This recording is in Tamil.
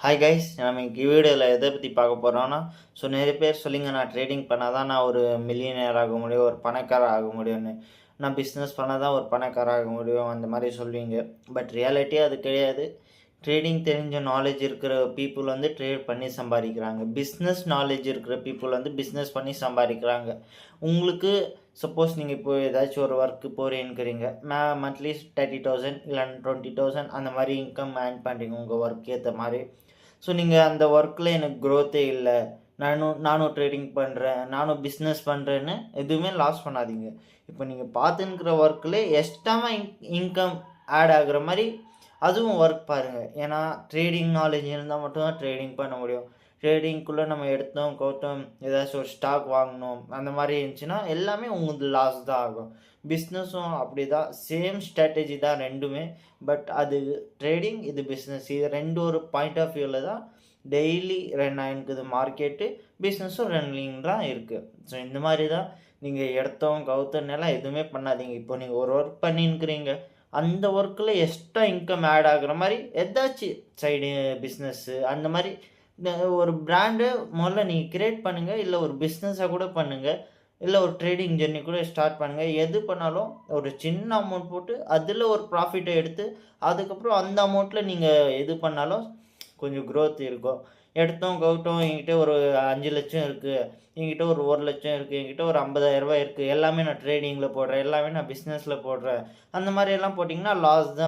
ஹாய் கைஸ், நம்ம இன்னைக்கு வீடியோவில் எதை பற்றி பார்க்க போகிறோம்னா, நிறைய பேர் சொல்லிங்க நான் ட்ரேடிங் பண்ணால் தான் நான் ஒரு மில்லியனர் ஆக முடியும், ஒரு பணக்காரர் ஆக முடியும்னு. நான் பிஸ்னஸ் பண்ணால் தான் ஒரு பணக்காரர் ஆக முடியும் அந்த மாதிரி சொல்லுவீங்க. பட் ரியாலிட்டி அது கிடையாது. ட்ரேடிங் தெரிஞ்ச நாலேஜ் இருக்கிற பீப்புள் வந்து ட்ரேட் பண்ணி சம்பாதிக்கிறாங்க. பிஸ்னஸ் நாலேஜ் இருக்கிற பீப்புள் வந்து பிஸ்னஸ் பண்ணி சம்பாதிக்கிறாங்க. உங்களுக்கு சப்போஸ் நீங்கள் இப்போ ஏதாச்சும் ஒரு ஒர்க்கு போகிறீங்கிறீங்க, மந்த்லி 30,000 இல்லை 20,000 அந்த மாதிரி இன்கம் ஏர்ன் பண்ணுறீங்க உங்கள் ஒர்க் ஏற்ற மாதிரி. ஸோ நீங்கள் அந்த ஒர்க்கில் எனக்கு க்ரோத்தே இல்லை, நானும் ட்ரேடிங் பண்ணுறேன், நானும் பிஸ்னஸ் பண்ணுறேன்னு எதுவுமே லாஸ் பண்ணாதீங்க. இப்போ நீங்கள் பார்த்துன்னுக்கிற ஒர்க்கில் எக்ஸ்ட்ராவாக இன்கம் ஆட் ஆகுற மாதிரி அதுவும் ஒர்க் பாருங்கள். ஏன்னா ட்ரேடிங் நாலேஜ் இருந்தால் மட்டும்தான் ட்ரேடிங் பண்ண முடியும். ட்ரேடிங்குள்ளே நம்ம எடுத்தோம் கவுத்தோம் ஏதாச்சும் ஒரு ஸ்டாக் வாங்கணும் அந்த மாதிரி இருந்துச்சுன்னா எல்லாமே உங்களுக்கு லாஸ் தான் ஆகும். பிஸ்னஸும் அப்படி தான், சேம் ஸ்ட்ராட்டஜி தான் ரெண்டுமே. பட் அது ட்ரேடிங், இது பிஸ்னஸ், இது ரெண்டு ஒரு பாயிண்ட் ஆஃப் வியூவில் தான் டெய்லி ரன் ஆகிருக்குது மார்க்கெட்டு. பிஸ்னஸும் ரன்னிங் தான் இருக்குது. ஸோ இந்த மாதிரி தான் நீங்கள் எடுத்தோம் கவுத்தோன்னெல்லாம் எதுவுமே பண்ணாதீங்க. இப்போ நீங்கள் ஒரு ஒர்க் பண்ணின்னுக்கிறீங்க, அந்த ஒர்க்கில் எக்ஸ்ட்ரா இன்கம் ஆட் ஆகுற மாதிரி ஏதாச்சும் சைடு பிஸ்னஸ்ஸு அந்த மாதிரி ஒரு பிராண்டு முதல்ல நீங்கள் கிரியேட் பண்ணுங்கள். இல்லை ஒரு பிஸ்னஸாக கூட பண்ணுங்கள், இல்லை ஒரு ட்ரேடிங் ஜெர்னி கூட ஸ்டார்ட் பண்ணுங்கள். எது பண்ணாலும் ஒரு சின்ன அமௌண்ட் போட்டு அதில் ஒரு ப்ராஃபிட்டை எடுத்து அதுக்கப்புறம் அந்த அமௌண்ட்டில் நீங்கள் எது பண்ணாலும் கொஞ்சம் க்ரோத் இருக்கும். எடுத்தோம் கவுட்டோம் என்கிட்ட ஒரு 5 லட்சம் இருக்குது, என்கிட்ட ஒரு 1 லட்சம் இருக்குது, என்கிட்ட ஒரு 50,000 ரூபாய் இருக்குது, எல்லாமே நான் ட்ரேடிங்கில் போடுறேன், எல்லாமே நான் பிஸ்னஸில் போடுறேன், அந்த மாதிரி எல்லாம் போட்டிங்கன்னா லாஸ் தான்.